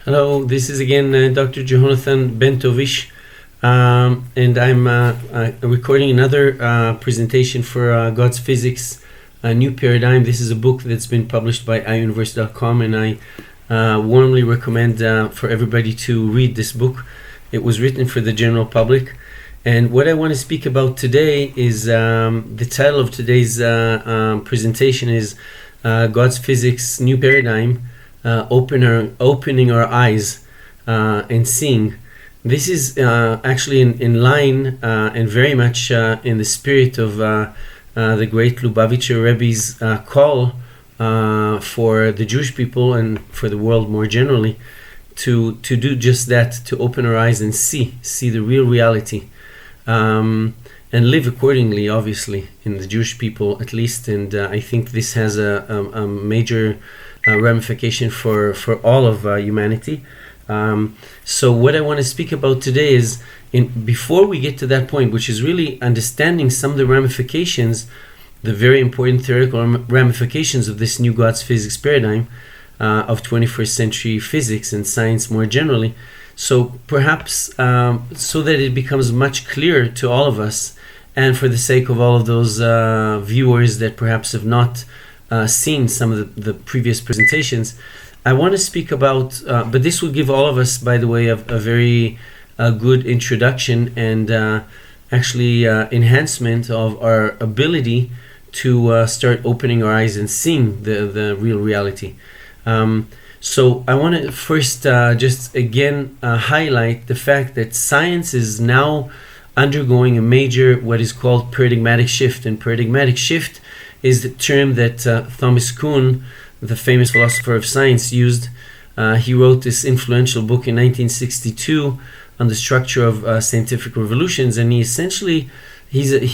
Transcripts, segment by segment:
Hello, this is again Dr. Jonathan Bentovish, and I'm recording another presentation for God's Physics, A New Paradigm. This is a book that's been published by iUniverse.com, and I warmly recommend for everybody to read this book. It was written for the general public, and what I want to speak about today is the title of today's presentation is God's Physics, New Paradigm. Opening our eyes and seeing. This is actually in line and very much in the spirit of the great Lubavitcher Rebbe's call for the Jewish people and for the world more generally to do just that, to open our eyes and see the real reality and live accordingly, obviously, in the Jewish people at least. And I think this has a major ramification for all of humanity. So what I want to speak about today is, before we get to that point, which is really understanding some of the ramifications, the very important theoretical ramifications of this new God's physics paradigm of 21st century physics and science more generally. So perhaps so that it becomes much clearer to all of us, and for the sake of all of those viewers that perhaps have not seen some of the previous presentations, I want to speak about, but this will give all of us, by the way, a very good introduction and actually enhancement of our ability to start opening our eyes and seeing the real reality. So I want to first just again highlight the fact that science is now undergoing a major, what is called paradigmatic shift. And paradigmatic shift is the term that Thomas Kuhn, the famous philosopher of science, used. He wrote this influential book in 1962 on the structure of scientific revolutions, and he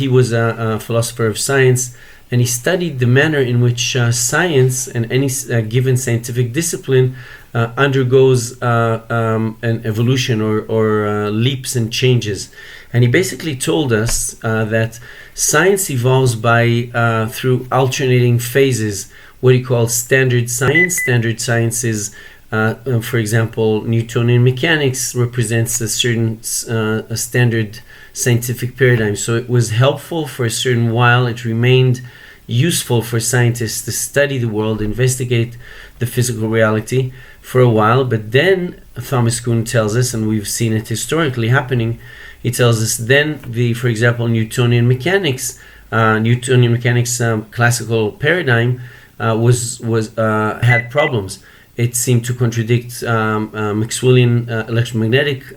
was a philosopher of science, and he studied the manner in which science and any given scientific discipline undergoes an evolution or leaps and changes. And he basically told us that science evolves by through alternating phases, what he calls standard science. Standard science is, for example, Newtonian mechanics represents a certain a standard scientific paradigm. So it was helpful for a certain while. It remained useful for scientists to study the world, investigate the physical reality for a while. But then Thomas Kuhn tells us, and we've seen it historically happening, he tells us then for example, Newtonian mechanics classical paradigm had problems. It seemed to contradict Maxwellian electromagnetic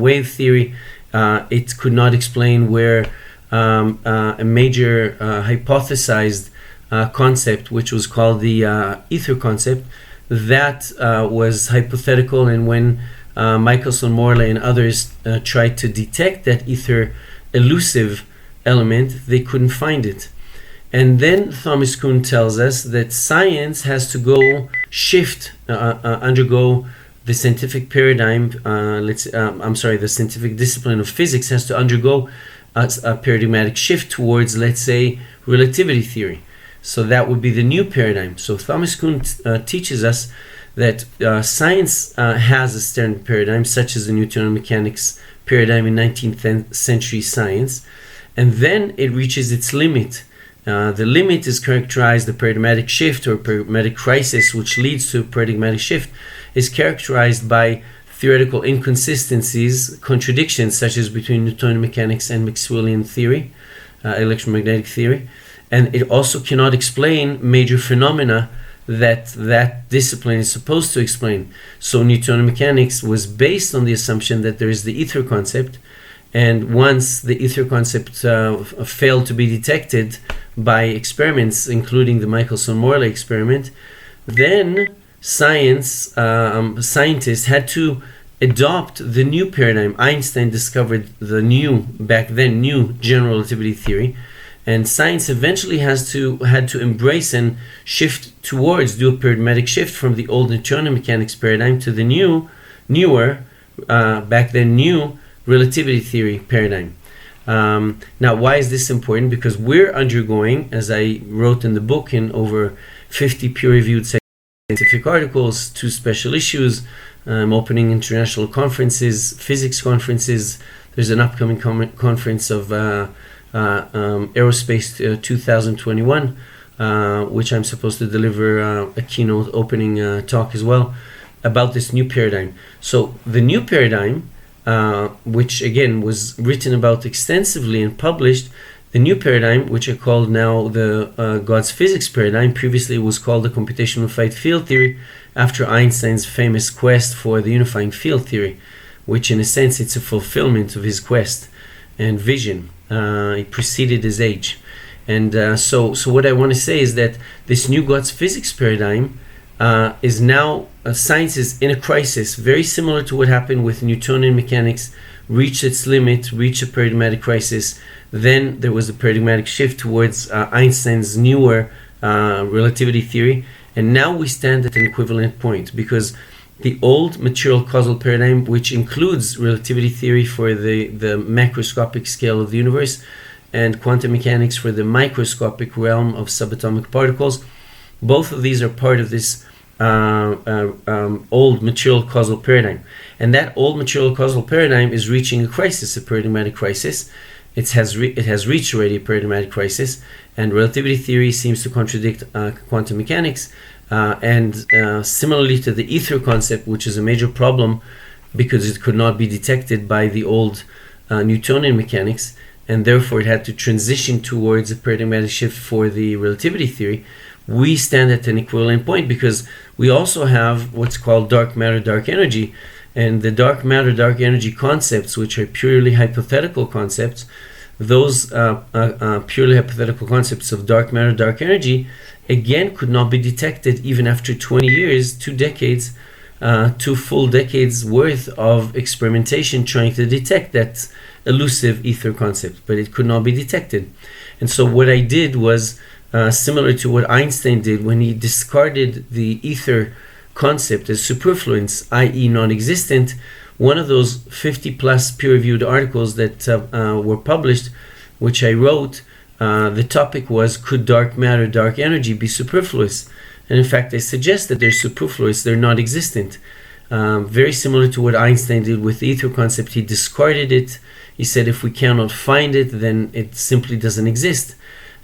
wave theory. It could not explain where a major hypothesized concept, which was called the ether concept, that was hypothetical, and when Michelson, Morley, and others tried to detect that ether elusive element, they couldn't find it. And then Thomas Kuhn tells us that science has to undergo the scientific paradigm. The scientific discipline of physics has to undergo a paradigmatic shift towards, let's say, relativity theory. So that would be the new paradigm. So Thomas Kuhn teaches us that science has a standard paradigm, such as the Newtonian mechanics paradigm in 19th century science, and then it reaches its limit. The limit is characterized, the paradigmatic shift or paradigmatic crisis, which leads to a paradigmatic shift, is characterized by theoretical inconsistencies, contradictions, such as between Newtonian mechanics and Maxwellian theory, electromagnetic theory, and it also cannot explain major phenomena that discipline is supposed to explain. So Newtonian mechanics was based on the assumption that there is the ether concept, and once the ether concept failed to be detected by experiments, including the Michelson-Morley experiment, then scientists had to adopt the new paradigm. Einstein discovered the new general relativity theory, and science eventually had to embrace and do a paradigmatic shift from the old Newtonian mechanics paradigm to the newer relativity theory paradigm. Now, why is this important? Because we're undergoing, as I wrote in the book, in over 50 peer-reviewed scientific articles, 2 special issues. I'm opening international conferences, physics conferences. There's an upcoming conference of Aerospace 2021, which I'm supposed to deliver a keynote opening talk as well about this new paradigm. So the new paradigm, which again was written about extensively and published, the new paradigm, which I call now the God's physics paradigm, previously was called the computational unified field theory, after Einstein's famous quest for the unifying field theory, which in a sense it's a fulfillment of his quest and vision. It preceded his age. And so what I want to say is that this new God's physics paradigm is now, science is in a crisis, very similar to what happened with Newtonian mechanics, reached its limit, reached a paradigmatic crisis. Then there was a paradigmatic shift towards Einstein's newer relativity theory. And now we stand at an equivalent point, because the old material causal paradigm, which includes relativity theory for the macroscopic scale of the universe and quantum mechanics for the microscopic realm of subatomic particles, both of these are part of this old material causal paradigm. And that old material causal paradigm is reaching a crisis, a paradigmatic crisis. It has reached already a paradigmatic crisis, and relativity theory seems to contradict quantum mechanics. And similarly to the ether concept, which is a major problem because it could not be detected by the old Newtonian mechanics, and therefore it had to transition towards a paradigmatic shift for the relativity theory. We stand at an equivalent point because we also have what's called dark matter, dark energy. And the dark matter, dark energy concepts, which are purely hypothetical concepts, those purely hypothetical concepts of dark matter, dark energy, again, could not be detected even after 20 years, 2 decades, 2 full decades worth of experimentation trying to detect that elusive ether concept, but it could not be detected. And so what I did was similar to what Einstein did when he discarded the ether concept as superfluous, i.e. non-existent. One of those 50 plus peer-reviewed articles that were published, which I wrote, the topic was, could dark matter, dark energy be superfluous? And in fact, I suggest that they're superfluous, they're not existent. Very similar to what Einstein did with the ether concept. He discarded it. He said if we cannot find it, then it simply doesn't exist.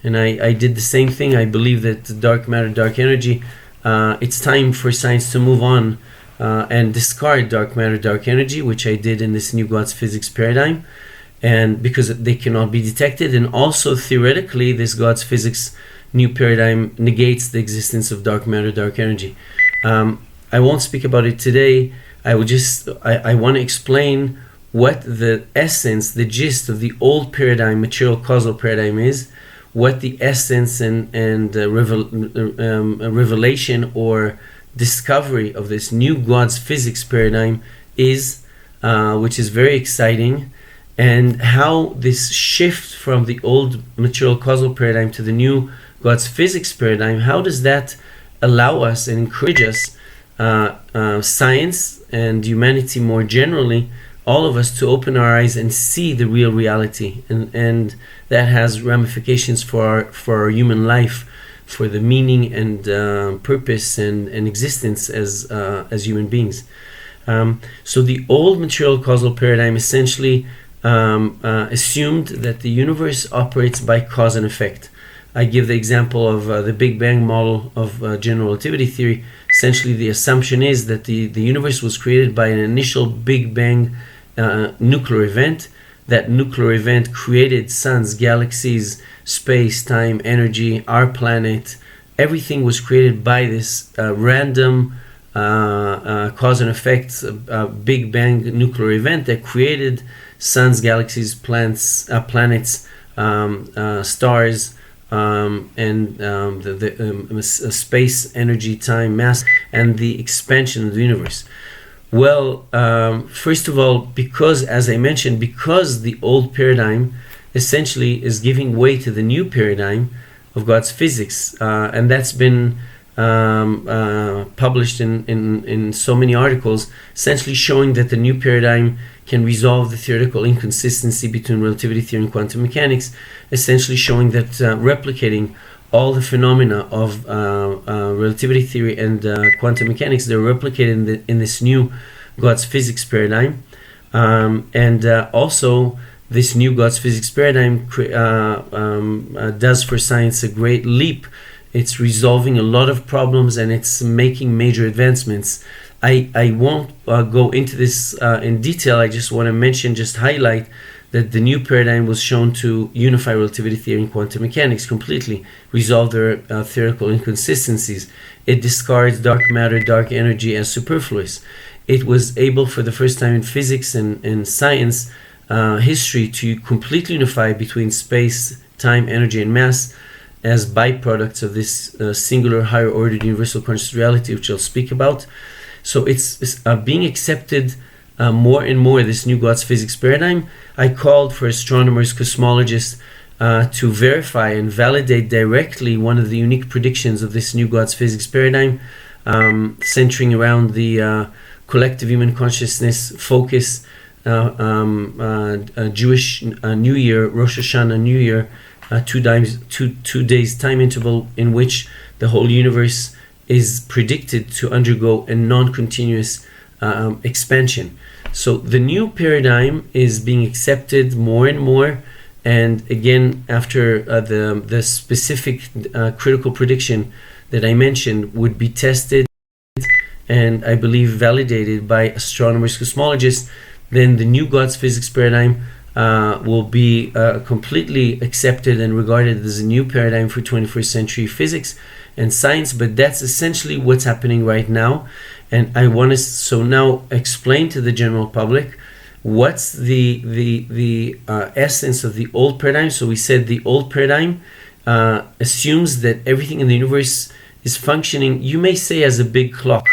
And I did the same thing. I believe that dark matter, dark energy, it's time for science to move on and discard dark matter, dark energy, which I did in this new God's physics paradigm, and because they cannot be detected. And also theoretically, this God's physics new paradigm negates the existence of dark matter, dark energy. I won't speak about it today. I want to explain what the essence, the gist of the old paradigm, material causal paradigm is, what the essence and revelation or discovery of this new God's physics paradigm is, which is very exciting, and how this shift from the old material causal paradigm to the new God's physics paradigm, how does that allow us and encourage us, science and humanity more generally, all of us, to open our eyes and see the real reality, and that has ramifications for our human life, for the meaning and purpose and existence as human beings. So the old material causal paradigm essentially assumed that the universe operates by cause and effect. I give the example of the Big Bang model of general relativity theory. Essentially, the assumption is that the universe was created by an initial Big Bang nuclear event. That nuclear event created suns, galaxies, space, time, energy, our planet. Everything was created by this random cause and effect Big Bang nuclear event that created suns, galaxies, planets, stars, and the space, energy, time, mass, and the expansion of the universe. Well, first of all, because, as I mentioned, because the old paradigm essentially is giving way to the new paradigm of God's physics, and that's been published in so many articles, essentially showing that the new paradigm can resolve the theoretical inconsistency between relativity theory and quantum mechanics, essentially showing that replicating all the phenomena of relativity theory and quantum mechanics, they're replicated in this new God's physics paradigm. And also, this new God's physics paradigm does for science a great leap. It's resolving a lot of problems, and it's making major advancements. I won't go into this in detail. I just want to just highlight that the new paradigm was shown to unify relativity theory and quantum mechanics completely, resolve their theoretical inconsistencies. It discards dark matter, dark energy as superfluous. It was able for the first time in physics and science history to completely unify between space, time, energy, and mass as byproducts of this singular higher ordered universal conscious reality, which I'll speak about. So it's being accepted more and more, this new God's physics paradigm. I called for astronomers, cosmologists to verify and validate directly one of the unique predictions of this new God's physics paradigm, centering around the collective human consciousness focus, Jewish New Year, Rosh Hashanah New Year, 2 days time interval in which the whole universe is predicted to undergo a non-continuous expansion. So the new paradigm is being accepted more and more, and again, after the specific critical prediction that I mentioned would be tested and I believe validated by astronomers, cosmologists, then the new God's physics paradigm will be completely accepted and regarded as a new paradigm for 21st century physics and science. But that's essentially what's happening right now. And I want to now explain to the general public what's the essence of the old paradigm. So we said the old paradigm assumes that everything in the universe is functioning, you may say, as a big clock,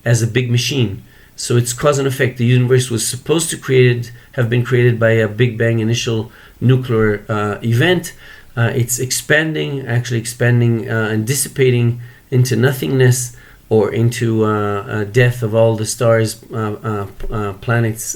as a big machine. So it's cause and effect. The universe was supposed to have been created by a Big Bang initial nuclear event. It's actually expanding and dissipating into nothingness, or into death of all the stars, planets,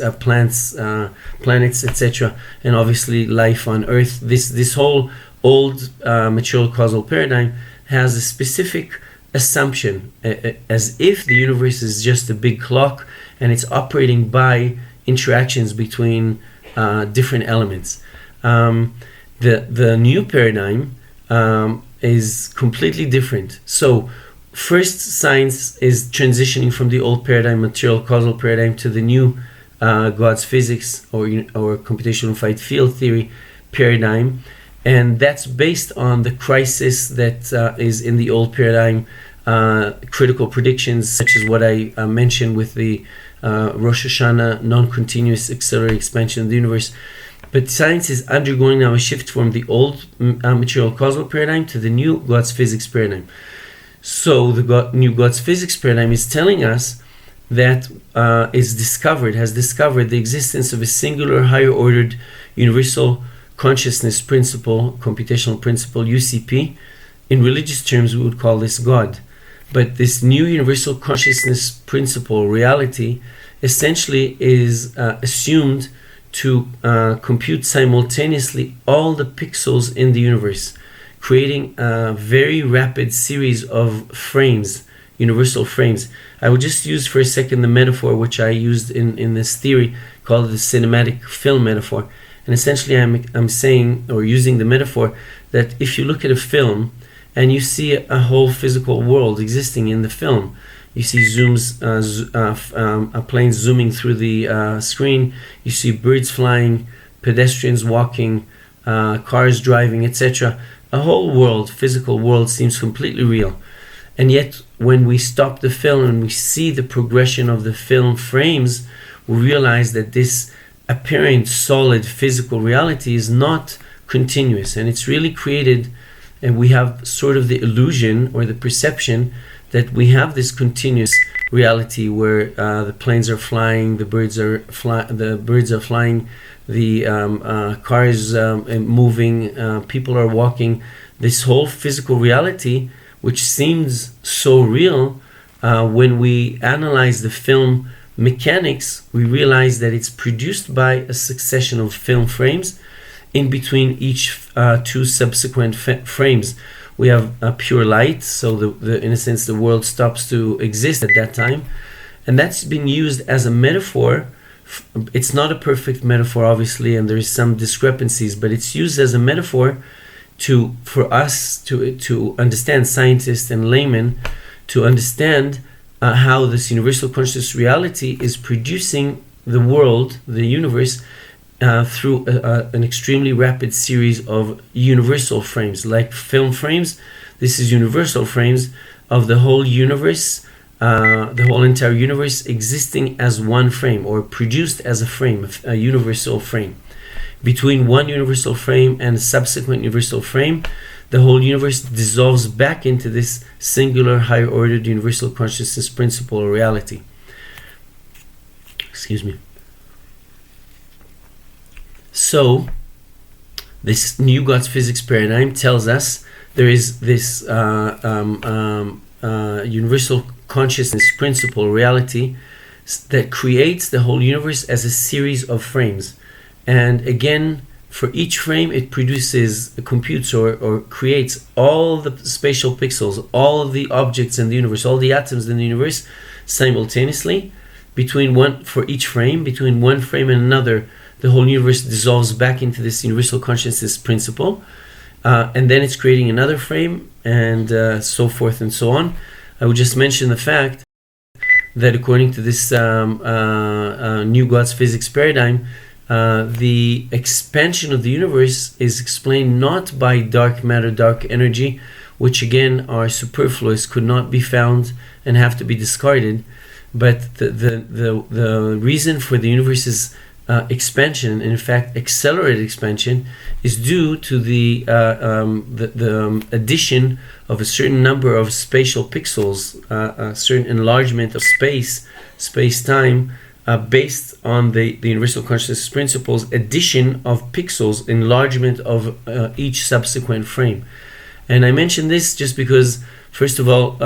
etc., and obviously life on Earth. This whole old material causal paradigm has a specific assumption, as if the universe is just a big clock and it's operating by interactions between different elements. The new paradigm is completely different. So first, science is transitioning from the old paradigm, material causal paradigm, to the new God's physics or computational unified field theory paradigm, and that's based on the crisis that is in the old paradigm, critical predictions such as what I mentioned with the Rosh Hashanah non-continuous accelerated expansion of the universe. But science is undergoing now a shift from the old material causal paradigm to the new God's physics paradigm. So the new God's physics paradigm is telling us that has discovered the existence of a singular higher ordered universal consciousness principle, computational principle, UCP. In religious terms, we would call this God. But this new universal consciousness principle, reality, essentially is assumed to compute simultaneously all the pixels in the universe, creating a very rapid series of frames, universal frames. I will just use for a second the metaphor which I used in this theory, called the cinematic film metaphor. And essentially I'm saying, or using the metaphor, that if you look at a film and you see a whole physical world existing in the film, you see planes zooming through the screen, you see birds flying, pedestrians walking, cars driving, etc. A whole world, physical world, seems completely real. And yet, when we stop the film and we see the progression of the film frames, we realize that this apparent solid physical reality is not continuous, and it's really created, and we have sort of the illusion or the perception that we have this continuous reality where the planes are flying, the birds are flying, the cars moving, people are walking. This whole physical reality, which seems so real, when we analyze the film mechanics, we realize that it's produced by a succession of film frames in between each two subsequent frames, we have pure light. So in a sense, the world stops to exist at that time. And that's been used as a metaphor. It's not a perfect metaphor, obviously, and there's some discrepancies, but it's used as a metaphor for us to understand, scientists and laymen, to understand how this universal conscious reality is producing the world, the universe, through an extremely rapid series of universal frames, like film frames. This is universal frames of the whole universe, the whole entire universe existing as one frame, or produced as a frame, a universal frame. Between one universal frame and a subsequent universal frame, the whole universe dissolves back into this singular, higher-ordered universal consciousness principle or reality. Excuse me. So, this new God's physics paradigm tells us there is this universal consciousness principle, reality, that creates the whole universe as a series of frames. And again, for each frame, it computes or creates all the spatial pixels, all of the objects in the universe, all the atoms in the universe simultaneously. For each frame, between one frame and another, the whole universe dissolves back into this universal consciousness principle. And then it's creating another frame, and so forth and so on. I would just mention the fact that according to this new God's physics paradigm, the expansion of the universe is explained not by dark matter, dark energy, which again are superfluous, could not be found, and have to be discarded. But the reason for the universe's expansion, in fact accelerated expansion, is due to the addition of a certain number of spatial pixels, a certain enlargement of space-time, based on the universal consciousness principles, addition of pixels, enlargement of each subsequent frame. And I mention this just because, first of all,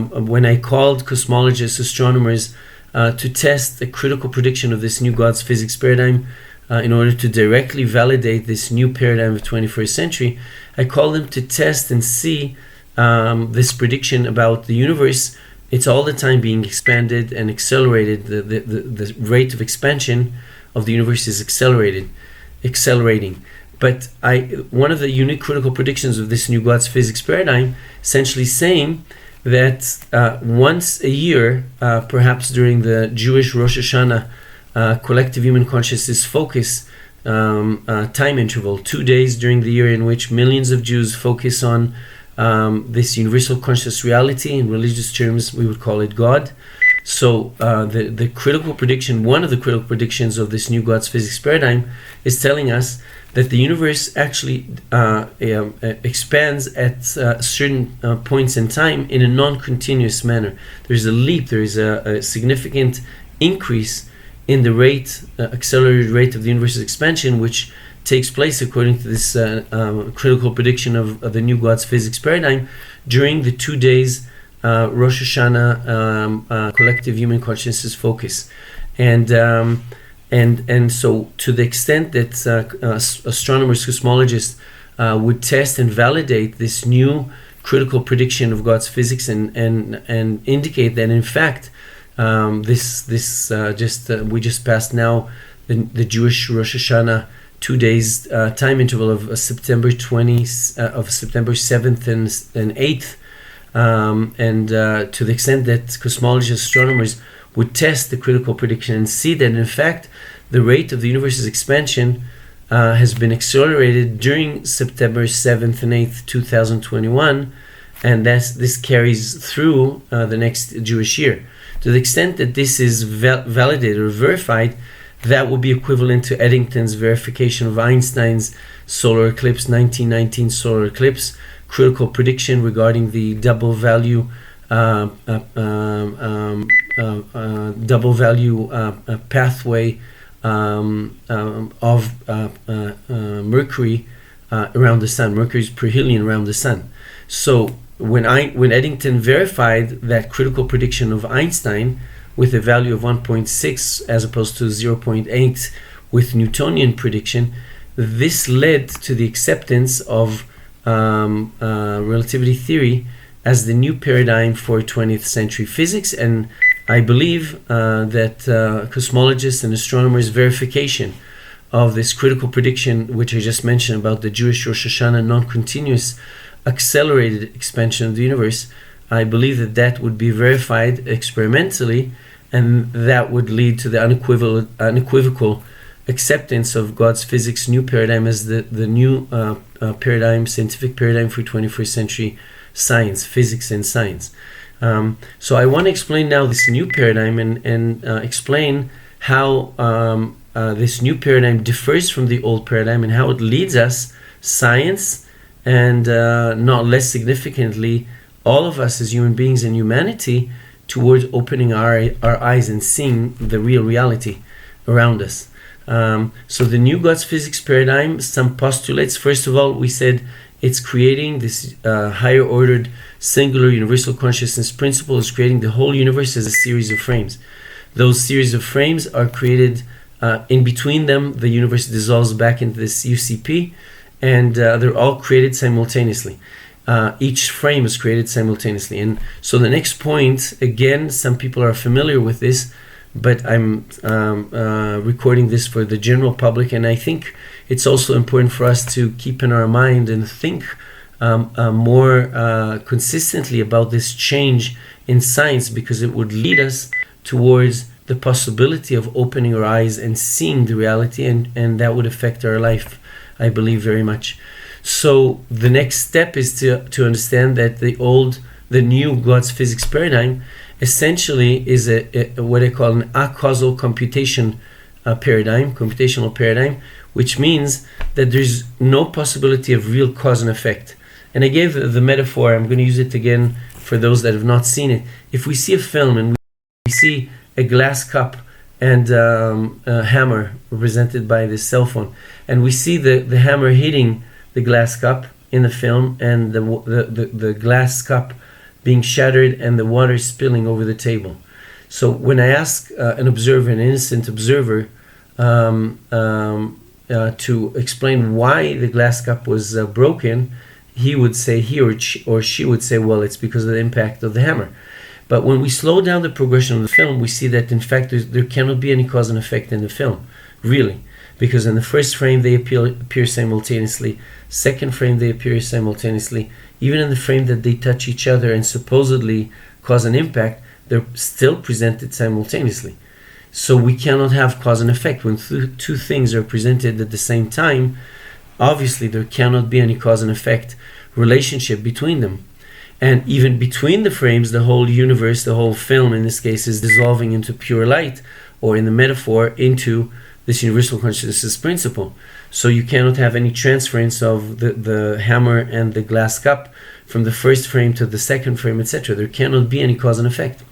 when I called cosmologists, astronomers, to test the critical prediction of this new God's physics paradigm, in order to directly validate this new paradigm of the 21st century, I called them to test and see this prediction about the universe. It's all the time being expanded and accelerated. The rate of expansion of the universe is accelerating. But one of the unique critical predictions of this new God's physics paradigm, essentially saying that once a year, perhaps during the Jewish Rosh Hashanah collective human consciousness focus time interval, 2 days during the year in which millions of Jews focus on this universal conscious reality. In religious terms, we would call it God. So the critical prediction, one of the critical predictions of this new God's physics paradigm, is telling us that the universe actually expands at certain points in time in a non-continuous manner. There's a leap, there is a significant increase in the accelerated rate of the universe's expansion, which takes place according to this critical prediction of the new God's physics paradigm during the 2 days Rosh Hashanah collective human consciousness focus. And so to the extent that astronomers, cosmologists would test and validate this new critical prediction of God's physics and indicate that in fact we just passed now the Jewish Rosh Hashanah 2 days time interval of September 7th and 8th, and to the extent that cosmologists, astronomers would test the critical prediction and see that in fact the rate of the universe's expansion has been accelerated during September 7th and 8th, 2021, and this carries through the next Jewish year. To the extent that this is validated or verified, that would be equivalent to Eddington's verification of Einstein's solar eclipse, 1919 solar eclipse, critical prediction regarding the double value pathway of Mercury around the sun, Mercury's perihelion around the sun. So when Eddington verified that critical prediction of Einstein with a value of 1.6 as opposed to 0.8 with Newtonian prediction, this led to the acceptance of relativity theory as the new paradigm for 20th century physics, and I believe that cosmologists and astronomers' verification of this critical prediction, which I just mentioned about the Jewish Rosh Hashanah non-continuous accelerated expansion of the universe, I believe that that would be verified experimentally, and that would lead to the unequivocal acceptance of God's physics new paradigm as the new paradigm, scientific paradigm for 21st century science, physics and science. So I want to explain now this new paradigm and explain how this new paradigm differs from the old paradigm and how it leads us, science, and not less significantly, all of us as human beings and humanity, towards opening our eyes and seeing the real reality around us. So the new God's physics paradigm, some postulates. First of all, we said it's creating this higher ordered singular universal consciousness principle, is creating the whole universe as a series of frames. Those series of frames are created, in between them the universe dissolves back into this UCP, and they're all created simultaneously. Each frame is created simultaneously. And so the next point, again, some people are familiar with this, but I'm recording this for the general public, and I think it's also important for us to keep in our mind and think more consistently about this change in science, because it would lead us towards the possibility of opening our eyes and seeing the reality, and that would affect our life, I believe, very much. So the next step is to understand that the new God's physics paradigm essentially is a what I call an acausal computational paradigm, which means that there's no possibility of real cause and effect. And I gave the metaphor, I'm going to use it again for those that have not seen it. If we see a film and we see a glass cup and a hammer represented by this cell phone, and we see the hammer hitting the glass cup in the film, and the glass cup being shattered and the water spilling over the table. So when I ask an observer, an innocent observer, to explain why the glass cup was broken, he or she would say, well, it's because of the impact of the hammer. But when we slow down the progression of the film, we see that in fact there cannot be any cause and effect in the film, really. Because in the first frame they appear simultaneously, second frame they appear simultaneously, even in the frame that they touch each other and supposedly cause an impact, they're still presented simultaneously. So we cannot have cause and effect. When two things are presented at the same time, obviously there cannot be any cause and effect relationship between them. And even between the frames, the whole universe, the whole film in this case, is dissolving into pure light, or in the metaphor, into this universal consciousness principle. So you cannot have any transference of the hammer and the glass cup from the first frame to the second frame, etc. There cannot be any cause and effect.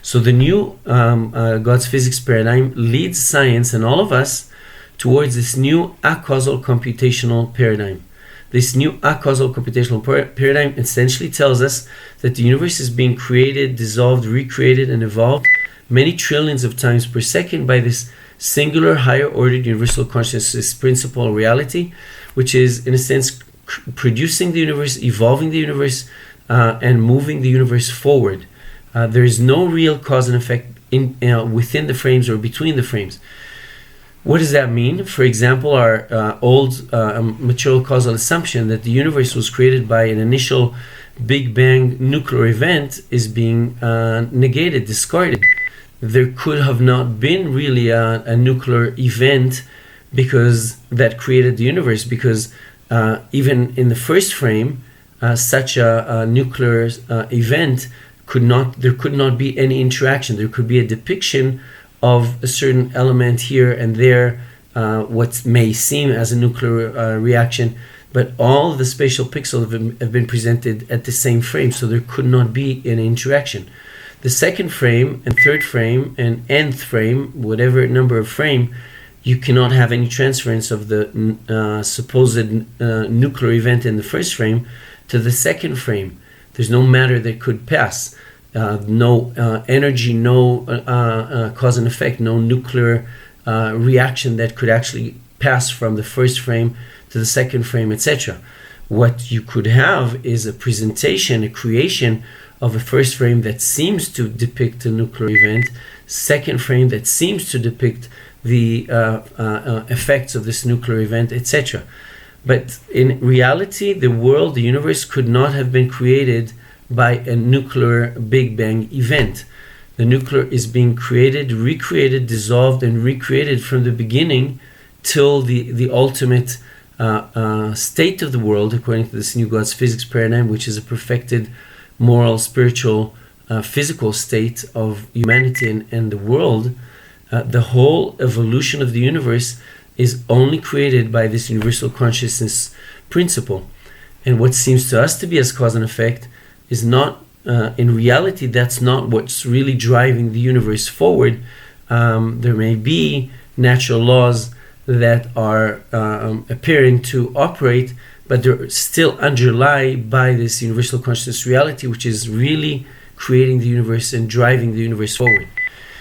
So the new God's physics paradigm leads science and all of us towards this new acausal computational paradigm. This new acausal computational paradigm essentially tells us that the universe is being created, dissolved, recreated, and evolved many trillions of times per second by this singular higher ordered universal consciousness principle reality, which is in a sense producing the universe, evolving the universe, and moving the universe forward. There is no real cause and effect within the frames or between the frames. What does that mean? For example, our old material causal assumption that the universe was created by an initial Big Bang nuclear event is being negated, discarded. There could have not been really a nuclear event because that created the universe, because even in the first frame, such a nuclear event there could not be any interaction. There could be a depiction of a certain element here and there, what may seem as a nuclear reaction, but all the spatial pixels have been presented at the same frame, so there could not be any interaction. The second frame and third frame and nth frame, whatever number of frame, you cannot have any transference of the supposed nuclear event in the first frame to the second frame. There's no matter that could pass. No energy, no cause and effect, no nuclear reaction that could actually pass from the first frame to the second frame, etc. What you could have is a presentation, a creation of a first frame that seems to depict a nuclear event, second frame that seems to depict the effects of this nuclear event, etc. But in reality, the world, the universe, could not have been created by a nuclear Big Bang event. The nuclear is being created, recreated, dissolved, and recreated from the beginning till the ultimate state of the world, according to this new God's physics paradigm, which is a perfected moral, spiritual, physical state of humanity and the world. The whole evolution of the universe is only created by this universal consciousness principle. And what seems to us to be as cause and effect is not, in reality, that's not what's really driving the universe forward. There may be natural laws that are appearing to operate, but they're still underlie by this universal consciousness reality, which is really creating the universe and driving the universe forward.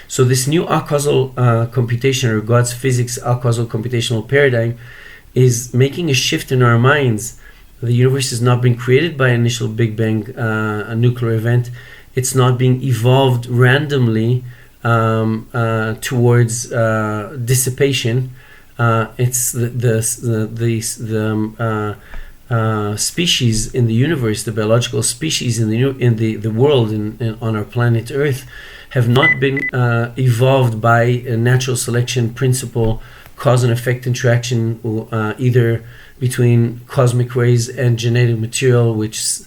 So this new causal computation, or God's physics causal computational paradigm, is making a shift in our minds. The universe is not being created by initial Big Bang, a nuclear event. It's not being evolved randomly towards dissipation. It's the species in the universe, the biological species in the world, on our planet Earth, have not been evolved by a natural selection principle, cause and effect interaction, either between cosmic rays and genetic material, which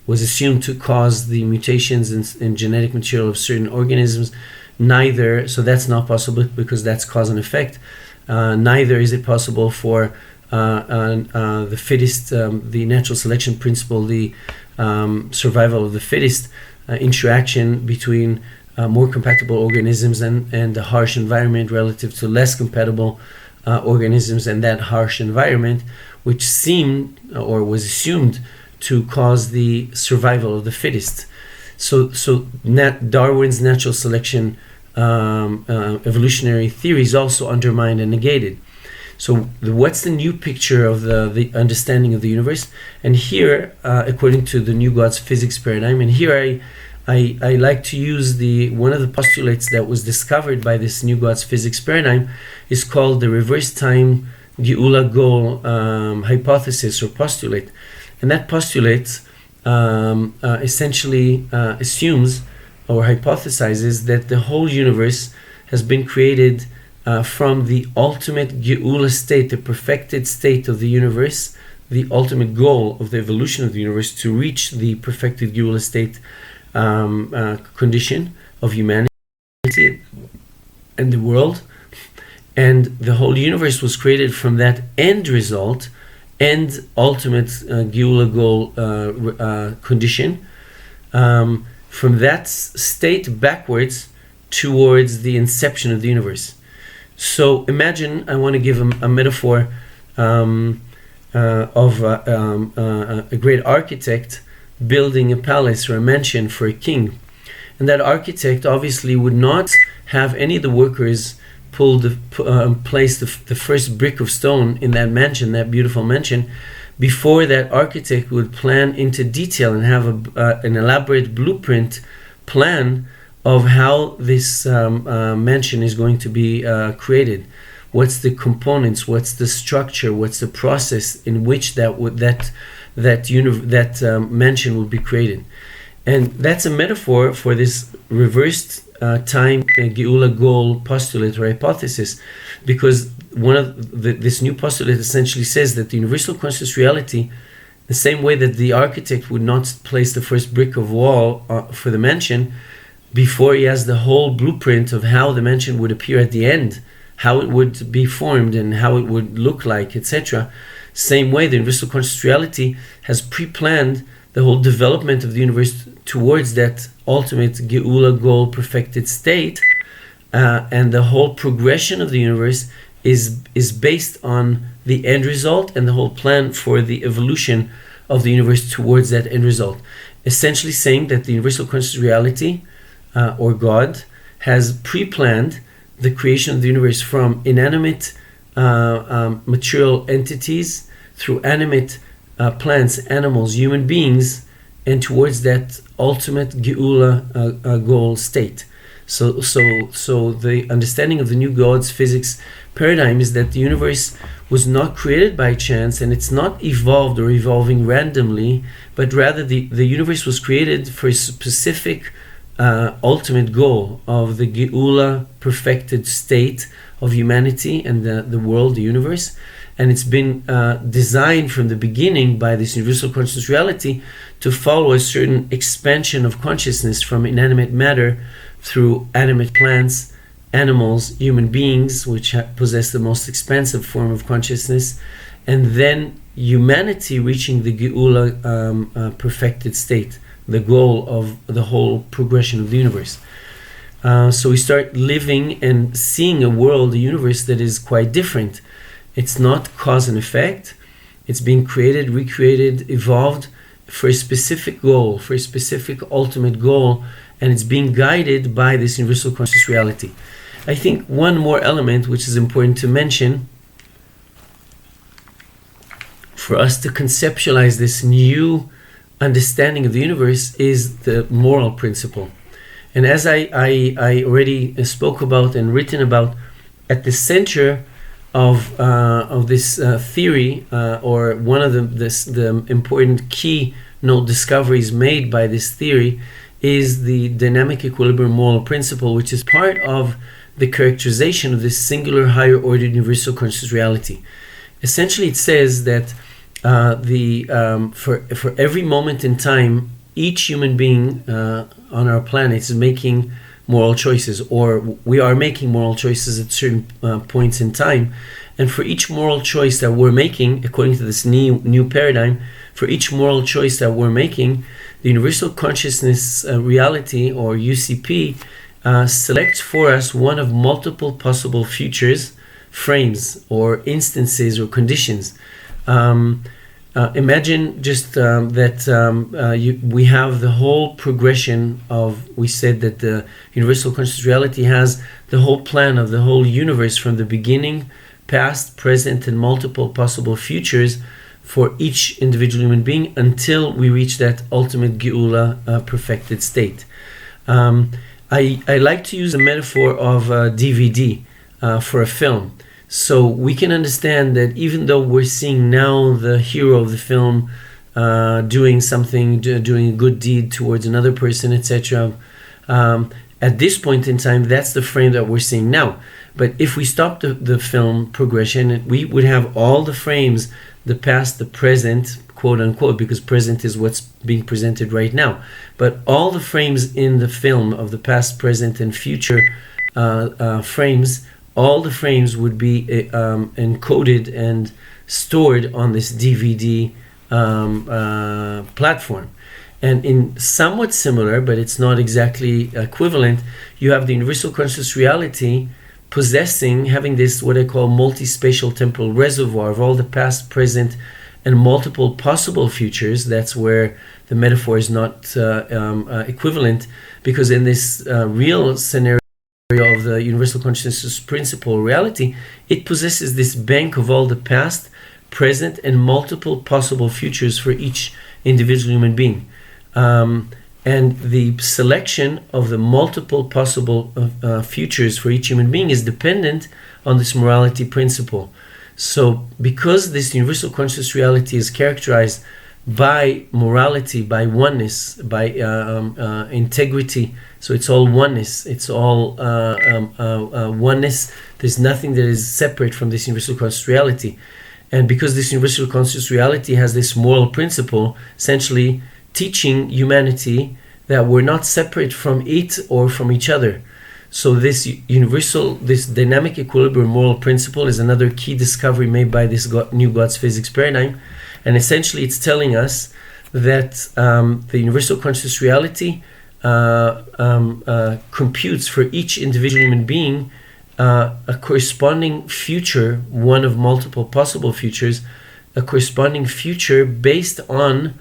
was assumed to cause the mutations in genetic material of certain organisms. Neither, so that's not possible because that's cause and effect. Neither is it possible for the fittest, the natural selection principle, the survival of the fittest, interaction between more compatible organisms and the harsh environment relative to less compatible organisms and that harsh environment, which seemed or was assumed to cause the survival of the fittest. So Darwin's natural selection evolutionary theory is also undermined and negated. So what's the new picture of the understanding of the universe? And here, according to the new God's physics paradigm, and here I like to use one of the postulates that was discovered by this new God's physics paradigm is called the reverse time Geula goal hypothesis or postulate. And that postulate essentially assumes or hypothesizes that the whole universe has been created from the ultimate Geula state, the perfected state of the universe, the ultimate goal of the evolution of the universe, to reach the perfected Geula state condition of humanity and the world. And the whole universe was created from that end result and ultimate Geula goal condition, from that state backwards towards the inception of the universe. So imagine, I want to give a metaphor of a great architect building a palace or a mansion for a king. And that architect obviously would not have any of the workers place the first brick of stone in that mansion, that beautiful mansion, before that architect would plan into detail and have an elaborate blueprint plan of how this mansion is going to be created. What's the components? What's the structure? What's the process in which that mansion would be created? And that's a metaphor for this reversed time Geula goal postulate or hypothesis, because this new postulate essentially says that the universal conscious reality, the same way that the architect would not place the first brick of wall for the mansion before he has the whole blueprint of how the mansion would appear at the end, how it would be formed and how it would look like, etc. Same way, the universal conscious reality has pre-planned the whole development of the universe towards that ultimate Geula goal perfected state, and the whole progression of the universe is based on the end result and the whole plan for the evolution of the universe towards that end result. Essentially saying that the universal conscious reality, or God, has pre-planned the creation of the universe from inanimate material entities through animate plants, animals, human beings, and towards that ultimate geula goal state. So the understanding of the new God's physics paradigm is that the universe was not created by chance, and it's not evolved or evolving randomly, but rather the universe was created for a specific ultimate goal of the geula perfected state of humanity and the world, the universe. And it's been designed from the beginning by this universal conscious reality to follow a certain expansion of consciousness from inanimate matter through animate plants, animals, human beings, which possess the most expansive form of consciousness, and then humanity reaching the geula perfected state, the goal of the whole progression of the universe. So we start living and seeing a world, a universe that is quite different. It's not cause and effect. It's being created, recreated, evolved for a specific goal, for a specific ultimate goal, and it's being guided by this universal conscious reality. I think one more element which is important to mention for us to conceptualize this new understanding of the universe is the moral principle. And as I already spoke about and written about, at the center of this theory, or one of the important keynote discoveries made by this theory, is the dynamic equilibrium moral principle, which is part of the characterization of this singular higher order universal conscious reality. Essentially, it says that for every moment in time, each human being on our planet is making moral choices, or we are making moral choices at certain points in time. And for each moral choice that we're making, according to this new paradigm, for each moral choice that we're making, the universal consciousness reality, or UCP, selects for us one of multiple possible futures, frames, or instances, or conditions. Imagine just that we have the whole progression of, we said that the universal conscious reality has the whole plan of the whole universe from the beginning, past, present, and multiple possible futures for each individual human being until we reach that ultimate geula perfected state. I like to use the metaphor of a DVD for a film. So we can understand that even though we're seeing now the hero of the film doing something, doing a good deed towards another person, etc., at this point in time, that's the frame that we're seeing now. But if we stop the film progression, we would have all the frames, the past, the present, quote unquote, because present is what's being presented right now. But all the frames in the film of the past, present, and future frames, all the frames would be encoded and stored on this DVD platform. And in somewhat similar, but it's not exactly equivalent, you have the universal conscious reality having this, what I call, multi-spatial temporal reservoir of all the past, present, and multiple possible futures. That's where the metaphor is not equivalent, because in this real scenario of the universal consciousness principle reality, it possesses this bank of all the past, present, and multiple possible futures for each individual human being. And the selection of the multiple possible futures for each human being is dependent on this morality principle. So because this universal conscious reality is characterized by morality, by oneness, by integrity, so it's all oneness, it's all oneness, there's nothing that is separate from this universal conscious reality. And because this universal conscious reality has this moral principle, essentially teaching humanity that we're not separate from it or from each other. So this dynamic equilibrium moral principle is another key discovery made by this new God's physics paradigm. And essentially it's telling us that the universal conscious reality computes for each individual human being a corresponding future, one of multiple possible futures, a corresponding future based on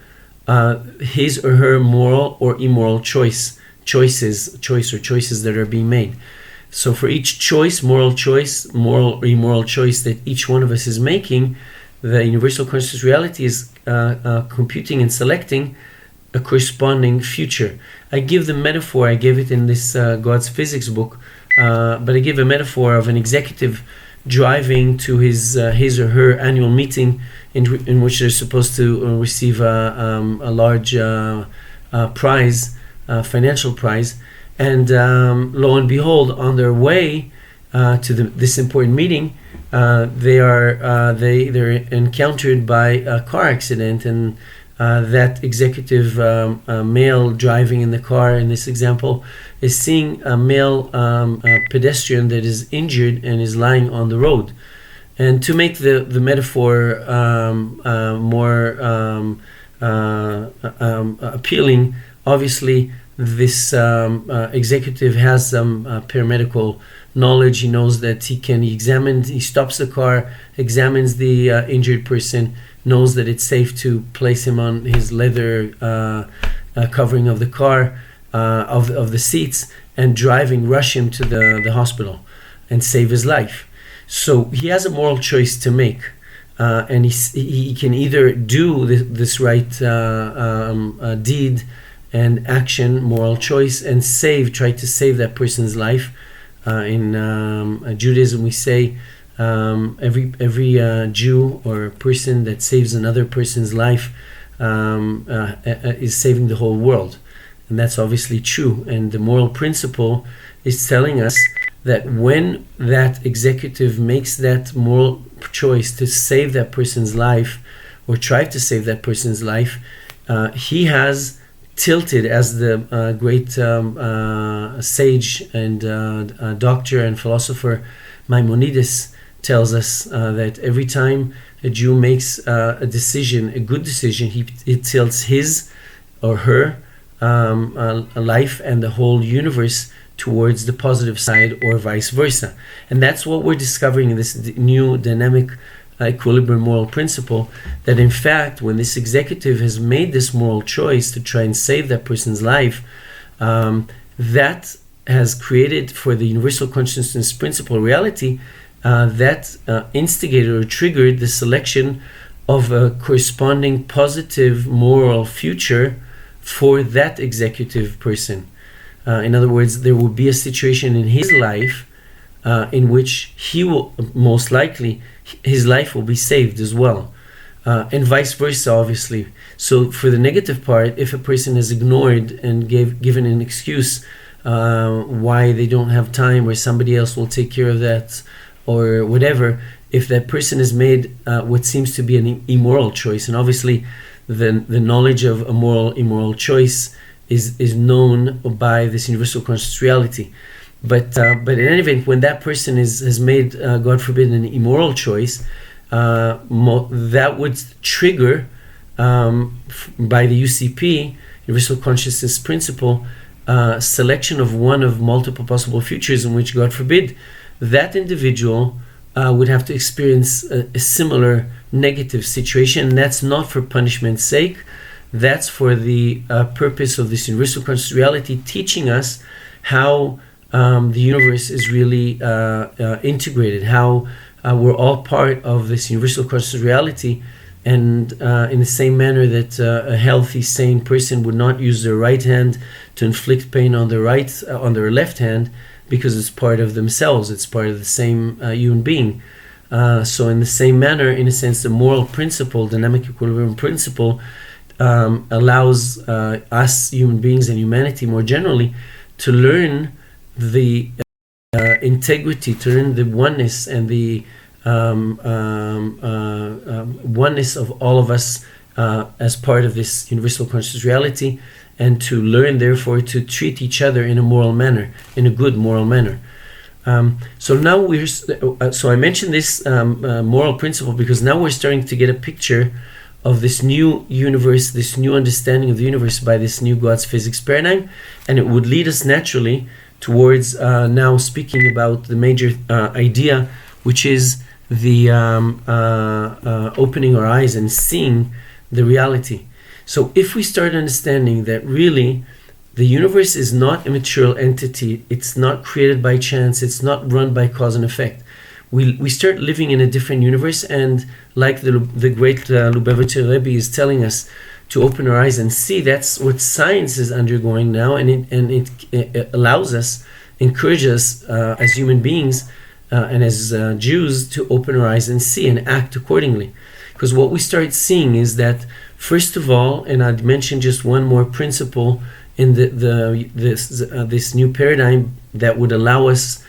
his or her moral or immoral choices that are being made. So for each choice, moral or immoral choice that each one of us is making, the universal conscious reality is computing and selecting a corresponding future. I give the metaphor, I gave it in this God's Physics book, but I give a metaphor of an executive driving to his or her annual meeting in which they're supposed to receive a large prize, financial prize, and lo and behold, on their way to this important meeting, they're encountered by a car accident, and that executive male driving in the car in this example is seeing a male pedestrian that is injured and is lying on the road. And to make the metaphor more appealing, obviously this executive has some paramedical knowledge. He knows that he stops the car, examines the injured person, knows that it's safe to place him on his leather covering of the car, of the seats, and rush him to the hospital and save his life. So he has a moral choice to make, and he can either do this right deed and action, moral choice, and try to save that person's life. In Judaism, we say every Jew or person that saves another person's life is saving the whole world, and that's obviously true. And the moral principle is telling us that when that executive makes that moral choice to save that person's life or try to save that person's life, he has tilted, as the great sage and doctor and philosopher Maimonides tells us, that every time a Jew makes a good decision, he tilts his or her life and the whole universe towards the positive side, or vice versa. And that's what we're discovering in this new dynamic equilibrium moral principle, that in fact when this executive has made this moral choice to try and save that person's life, that has created for the universal consciousness principle reality that instigated or triggered the selection of a corresponding positive moral future for that executive person. In other words, there will be a situation in his life in which he will most likely, his life will be saved as well, and vice versa, obviously. So for the negative part, if a person is ignored and given an excuse why they don't have time, or somebody else will take care of that, or whatever, if that person has made what seems to be an immoral choice, and obviously the knowledge of a immoral choice is known by this universal conscious reality. But in any event, when that person has made, God forbid, an immoral choice, that would trigger, by the UCP, Universal Consciousness Principle, selection of one of multiple possible futures in which, God forbid, that individual would have to experience a similar negative situation. And that's not for punishment's sake. That's for the purpose of this universal conscious reality, teaching us how the universe is really integrated, how we're all part of this universal conscious reality, and in the same manner that a healthy, sane person would not use their right hand to inflict pain on their left hand, because it's part of themselves, it's part of the same human being. So in the same manner, in a sense, the moral principle, dynamic equilibrium principle, allows us human beings and humanity more generally to learn the integrity, to learn the oneness and the oneness of all of us as part of this universal conscious reality, and to learn therefore to treat each other in a moral manner, in a good moral manner. So now so I mentioned this moral principle because now we're starting to get a picture of this new universe, this new understanding of the universe by this new God's physics paradigm, and it would lead us naturally towards now speaking about the major idea, which is the opening our eyes and seeing the reality. So if we start understanding that really the universe is not a material entity, it's not created by chance, it's not run by cause and effect. we start living in a different universe. And like the great Lubavitcher Rebbe is telling us to open our eyes and see, that's what science is undergoing now, and it allows us, encourages us as human beings and as Jews to open our eyes and see and act accordingly. Because what we start seeing is that, first of all, and I'd mention just one more principle in this new paradigm that would allow us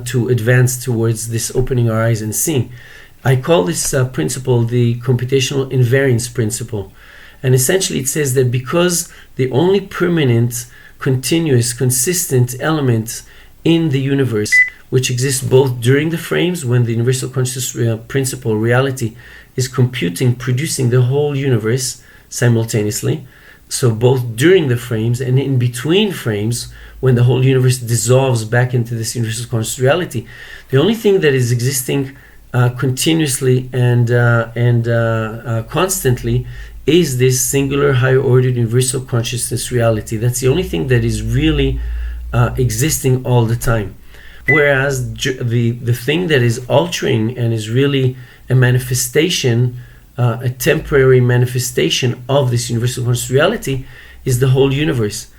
to advance towards this opening our eyes and seeing. I call this principle the computational invariance principle. And essentially it says that because the only permanent, continuous, consistent element in the universe, which exists both during the frames when the universal conscious principle, reality, is computing, producing the whole universe simultaneously, so both during the frames and in between frames, when the whole universe dissolves back into this universal conscious reality, the only thing that is existing continuously and constantly is this singular higher ordered universal consciousness reality. That's the only thing that is really existing all the time. Whereas the thing that is altering and is really a manifestation, a temporary manifestation of this universal conscious reality, is the whole universe.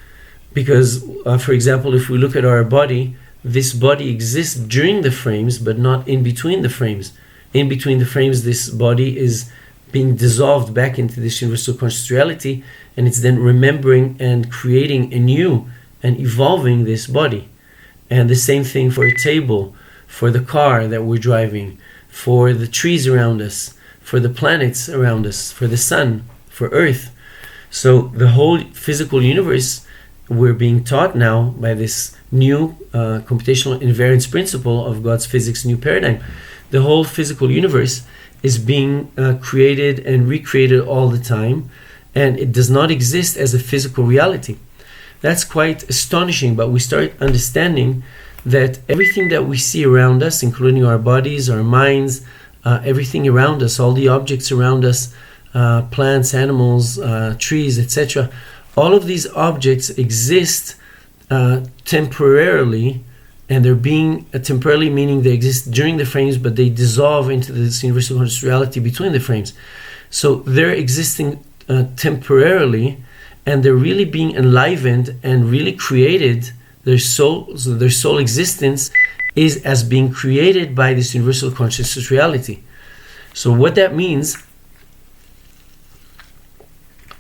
Because, for example, if we look at our body, this body exists during the frames, but not in between the frames. In between the frames, this body is being dissolved back into this universal conscious reality, and it's then remembering and creating anew and evolving this body. And the same thing for a table, for the car that we're driving, for the trees around us, for the planets around us, for the sun, for Earth. So the whole physical universe, we're being taught now by this new computational invariance principle of God's physics new paradigm. The whole physical universe is being created and recreated all the time, and it does not exist as a physical reality. That's quite astonishing, but we start understanding that everything that we see around us, including our bodies, our minds, everything around us, all the objects around us, plants, animals, trees, etc., all of these objects exist temporarily, and they're being temporarily, meaning they exist during the frames, but they dissolve into this universal conscious reality between the frames. So they're existing temporarily, and they're really being enlivened and really created. Their soul existence is as being created by this universal consciousness reality. So what that means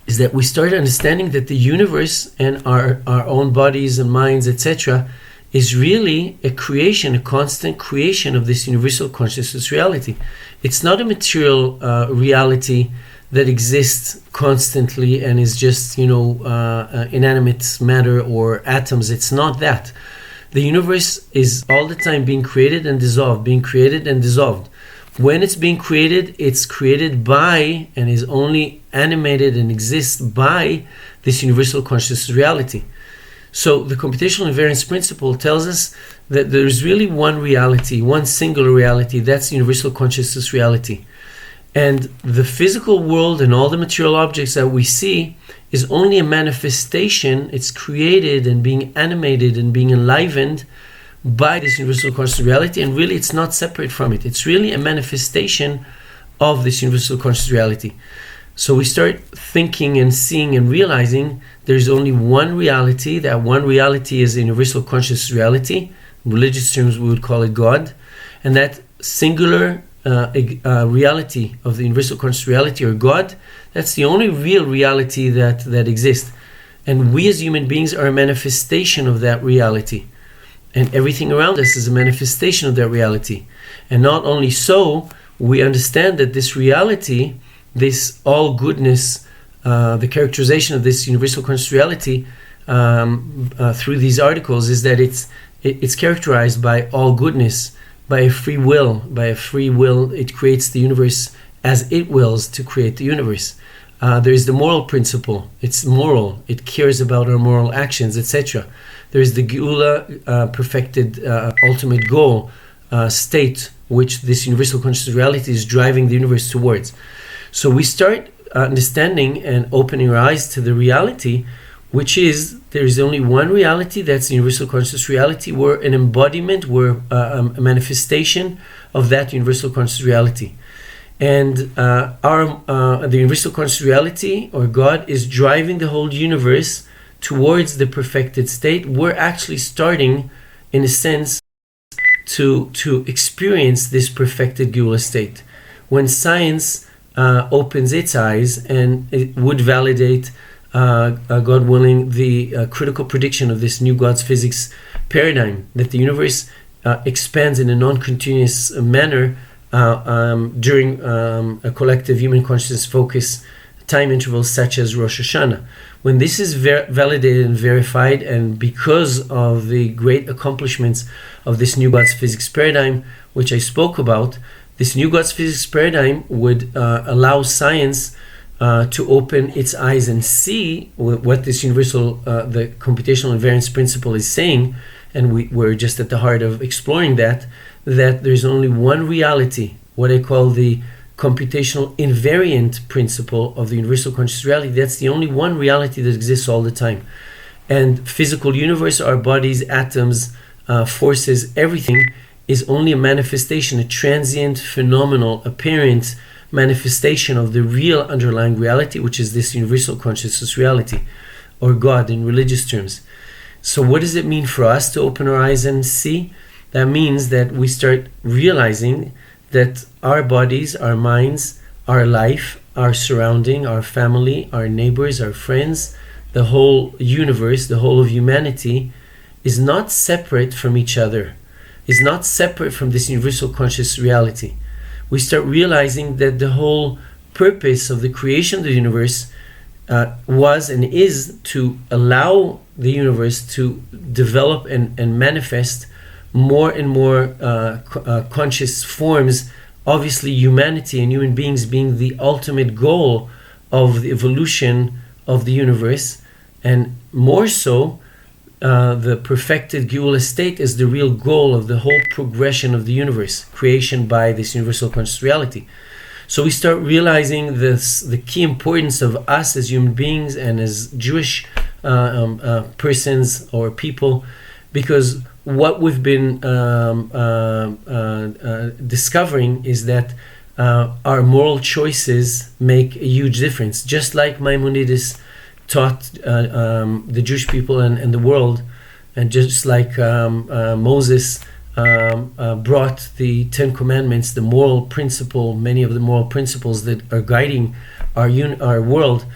is that we start understanding that the universe and our own bodies and minds, etc., is really a creation, a constant creation of this universal consciousness reality. It's not a material reality that exists constantly and is just, inanimate matter or atoms. It's not that. The universe is all the time being created and dissolved, being created and dissolved. When it's being created, it's created by and is only animated and exists by this universal consciousness reality. So the computational invariance principle tells us that there's really one reality, one singular reality, that's universal consciousness reality. And the physical world and all the material objects that we see is only a manifestation. It's created and being animated and being enlivened by this universal consciousness reality, and really it's not separate from it. It's really a manifestation of this universal consciousness reality. So we start thinking and seeing and realizing there's only one reality. That one reality is a universal conscious reality. In religious terms, we would call it God. And that singular reality of the universal conscious reality, or God, that's the only real reality that exists. And we as human beings are a manifestation of that reality. And everything around us is a manifestation of that reality. And not only so, we understand that this reality, this all goodness, the characterization of this universal conscious reality through these articles is that it's characterized by all goodness, by a free will. By a free will, it creates the universe as it wills to create the universe. There is the moral principle. It's moral. It cares about our moral actions, etc. There is the Geula, perfected ultimate goal state, which this universal conscious reality is driving the universe towards. So we start understanding and opening our eyes to the reality which is there is only one reality, that's the universal conscious reality. We're an embodiment, we're a manifestation of that universal conscious reality. And the universal conscious reality, or God, is driving the whole universe towards the perfected state. We're actually starting, in a sense, to experience this perfected Geula state. When science opens its eyes, and it would validate, God willing, the critical prediction of this new God's physics paradigm, that the universe expands in a non-continuous manner during a collective human consciousness focus time intervals such as Rosh Hashanah. When this is validated and verified, and because of the great accomplishments of this new God's physics paradigm, which I spoke about, this new God's physics paradigm would allow science to open its eyes and see what this universal, the computational invariance principle is saying, and we're just at the heart of exploring that there's only one reality, what I call the computational invariant principle of the universal conscious reality. That's the only one reality that exists all the time. And physical universe, our bodies, atoms, forces, everything is only a manifestation, a transient, phenomenal, apparent manifestation of the real underlying reality, which is this universal consciousness reality, or God in religious terms. So what does it mean for us to open our eyes and see? That means that we start realizing that our bodies, our minds, our life, our surrounding, our family, our neighbors, our friends, the whole universe, the whole of humanity is not separate from each other, is not separate from this universal conscious reality. We start realizing that the whole purpose of the creation of the universe was and is to allow the universe to develop and manifest more and more conscious forms. Obviously, humanity and human beings being the ultimate goal of the evolution of the universe, and more so, the perfected Geula state is the real goal of the whole progression of the universe, creation by this universal conscious reality. So we start realizing the key importance of us as human beings and as Jewish persons or people, because what we've been discovering is that our moral choices make a huge difference. Just like Maimonides taught the Jewish people and the world, and just like Moses brought the Ten Commandments, the moral principle, many of the moral principles that are guiding our world,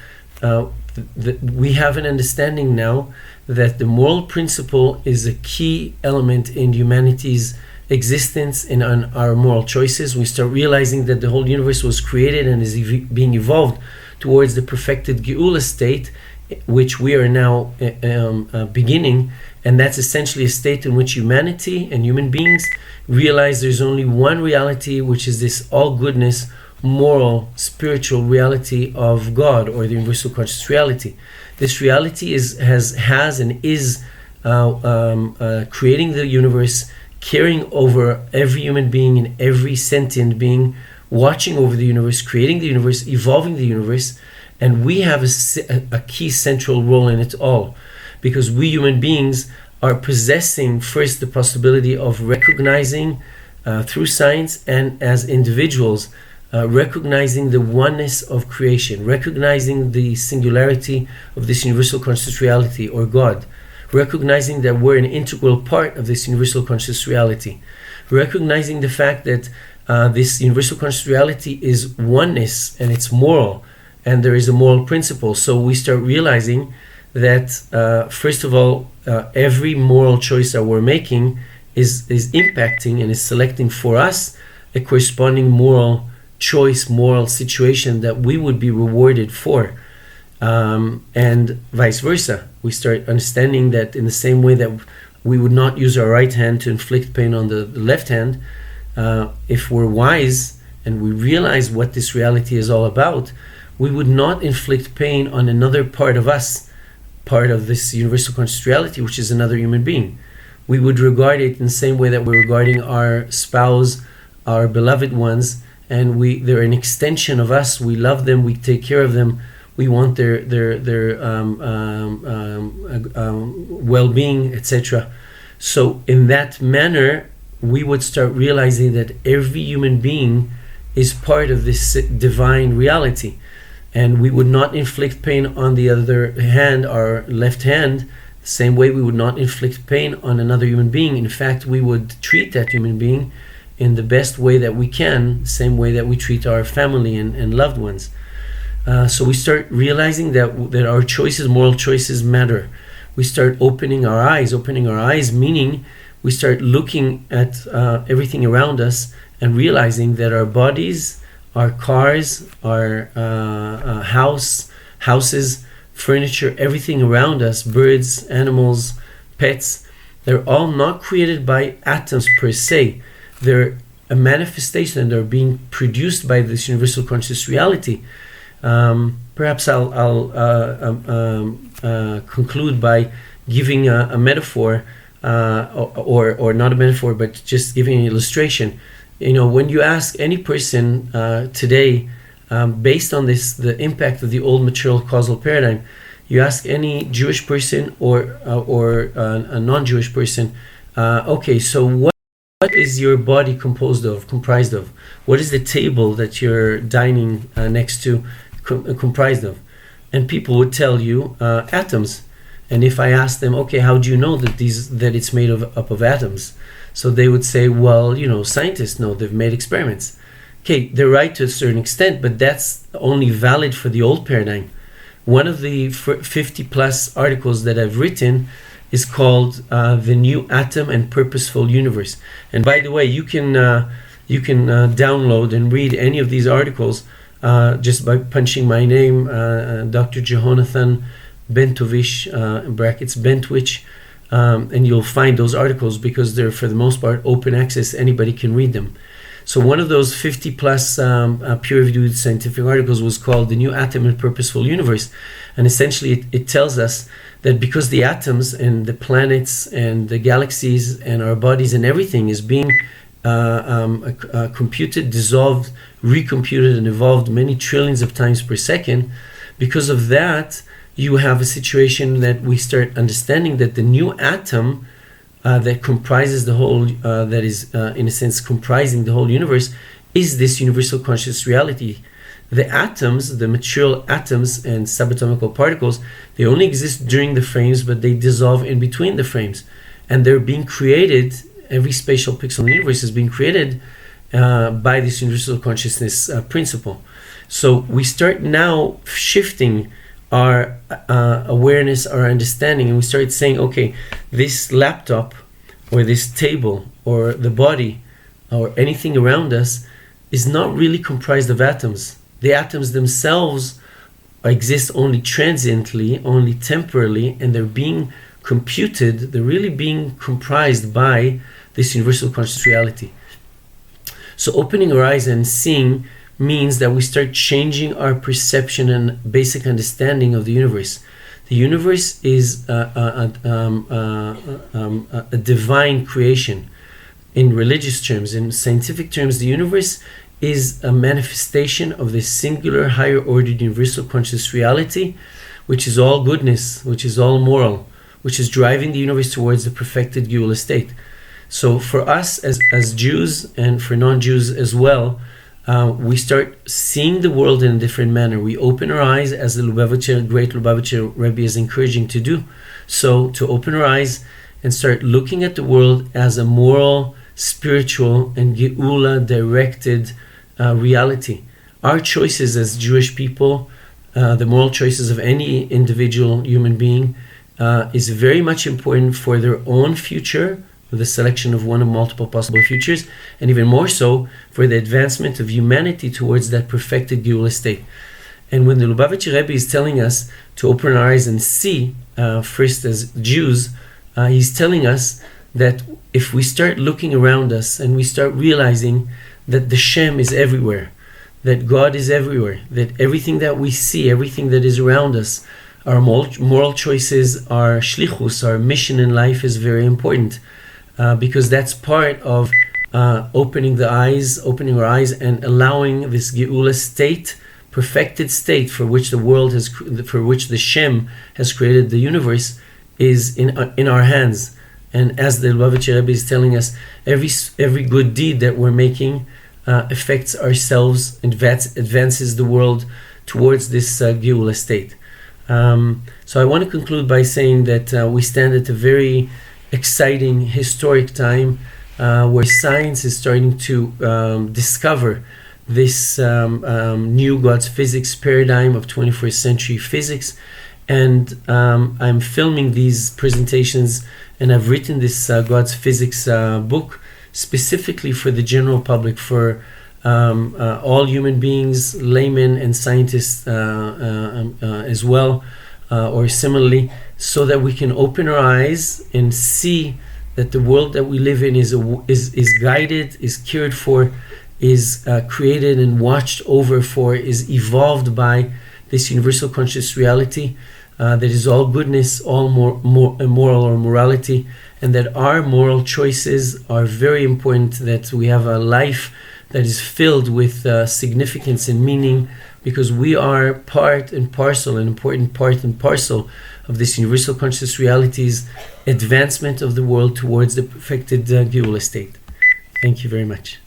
we have an understanding now that the moral principle is a key element in humanity's existence and on our moral choices. We start realizing that the whole universe was created and is being evolved towards the perfected Geula state, which we are now beginning, and that's essentially a state in which humanity and human beings realize there's only one reality, which is this all-goodness, moral, spiritual reality of God, or the universal conscious reality. This reality has and is creating the universe, caring over every human being and every sentient being, watching over the universe, creating the universe, evolving the universe, and we have a key central role in it all, because we human beings are possessing first the possibility of recognizing through science and as individuals, recognizing the oneness of creation, recognizing the singularity of this universal conscious reality, or God, recognizing that we're an integral part of this universal conscious reality, recognizing the fact that this universal conscious reality is oneness and it's moral, and there is a moral principle. So we start realizing that first of all, every moral choice that we're making is impacting and is selecting for us a corresponding moral choice, moral situation that we would be rewarded for, and vice versa. We start understanding that in the same way that we would not use our right hand to inflict pain on the left hand, if we're wise and we realize what this reality is all about, we would not inflict pain on another part of us, part of this universal conscious reality, which is another human being. We would regard it in the same way that we're regarding our spouse, our beloved ones, and they're an extension of us. We love them, we take care of them, we want their well-being, etc. So in that manner, we would start realizing that every human being is part of this divine reality, and we would not inflict pain on the other hand, our left hand, the same way we would not inflict pain on another human being. In fact, we would treat that human being in the best way that we can, same way that we treat our family and loved ones. So we start realizing that our choices, moral choices, matter. We start opening our eyes meaning we start looking at everything around us and realizing that our bodies, our cars, our houses, furniture, everything around us, birds, animals, pets, they're all not created by atoms per se. They're a manifestation, and they're being produced by this universal conscious reality. Perhaps I'll conclude by giving a metaphor, or not a metaphor, but just giving an illustration. When you ask any person today, based on the impact of the old material causal paradigm, you ask any Jewish person or a non-Jewish person, okay, so what is your body comprised of? What is the table that you're dining next to comprised of? And people would tell you atoms. And if I ask them, okay, how do you know that it's made up of atoms? So they would say, well, scientists know, they've made experiments. Okay, they're right to a certain extent, but that's only valid for the old paradigm. One of the 50 plus articles that I've written is called The New Atom and Purposeful Universe. And by the way, you can download and read any of these articles just by punching my name, Dr. Jonathan Bentovish, brackets Bentwich, and you'll find those articles because they're, for the most part, open access. Anybody can read them. So one of those 50 plus peer-reviewed scientific articles was called The New Atom and Purposeful Universe. And essentially it tells us that because the atoms and the planets and the galaxies and our bodies and everything is being computed, dissolved, recomputed, and evolved many trillions of times per second, because of that, you have a situation that we start understanding that the new atom that comprises the whole, that is in a sense comprising the whole universe, is this universal conscious reality. The atoms, the material atoms and subatomic particles, they only exist during the frames, but they dissolve in between the frames. And they're being created, every spatial pixel in the universe is being created by this universal consciousness principle. So we start now shifting our awareness, our understanding, and we start saying, okay, this laptop or this table or the body or anything around us is not really comprised of atoms. The atoms themselves exist only transiently, only temporarily, and they're being computed, they're really being comprised by this universal conscious reality. So opening our eyes and seeing means that we start changing our perception and basic understanding of the universe. The universe is a divine creation. In religious terms, in scientific terms, the universe is a manifestation of this singular higher ordered universal conscious reality, which is all goodness, which is all moral, which is driving the universe towards the perfected Geula state. So for us as Jews, and for non-Jews as well, we start seeing the world in a different manner. We open our eyes, as the great Lubavitcher Rebbe is encouraging to do. So to open our eyes and start looking at the world as a moral, spiritual, and Geula directed reality. Our choices as Jewish people, the moral choices of any individual human being, is very much important for their own future, with the selection of one of multiple possible futures, and even more so for the advancement of humanity towards that perfected Geula state. And when the Lubavitcher Rebbe is telling us to open our eyes and see, first as Jews, he's telling us that if we start looking around us and we start realizing that the Shem is everywhere, that God is everywhere, that everything that we see, everything that is around us, our moral choices, our shlichus, our mission in life is very important. Because that's part of opening our eyes and allowing this Geula state, perfected state for which the world has, for which the Shem has created the universe, is in our hands. And as the Lubavitcher Rebbe is telling us, every good deed that we're making affects ourselves, advances the world towards this Geula state. So I want to conclude by saying that we stand at a very exciting, historic time where science is starting to discover this new God's physics paradigm of 21st century physics. And I'm filming these presentations, and I've written this God's physics book specifically for the general public, for all human beings, laymen and scientists as well, or similarly, so that we can open our eyes and see that the world that we live in is guided, is cared for, is created and watched over for, is evolved by this universal conscious reality that is all goodness, all moral or morality, and that our moral choices are very important, that we have a life that is filled with significance and meaning, because we are part and parcel, an important part and parcel of this universal conscious reality's advancement of the world towards the perfected Geula state. Thank you very much.